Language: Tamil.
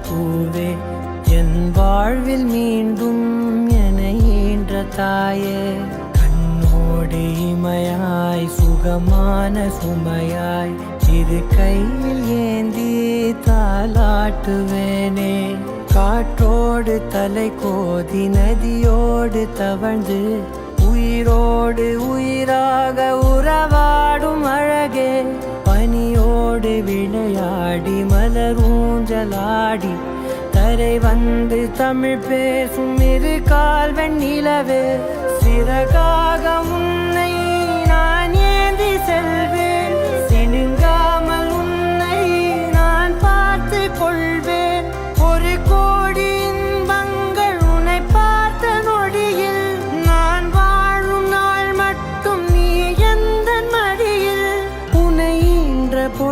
பூவே என் வாழ்வில் மீண்டும் என ஈன்ற தாயே கண்ணோடு இமையாய் சுகமான சுமையாய் இது கையில் ஏந்தி தாலாட்டுவேனே காற்றோடு தலை கோதி நதியோடு தவழ்ந்து உயிரோடு உயிராக உறவாடும் அழகே பனியோடு விளையாடி மலரூஞ்சலாடி தரை வந்து தமிழ் பேசும் இரு கால் வெண்ணிலவே சிறகாக உன்னை நான் ஏந்தி செல்வேன்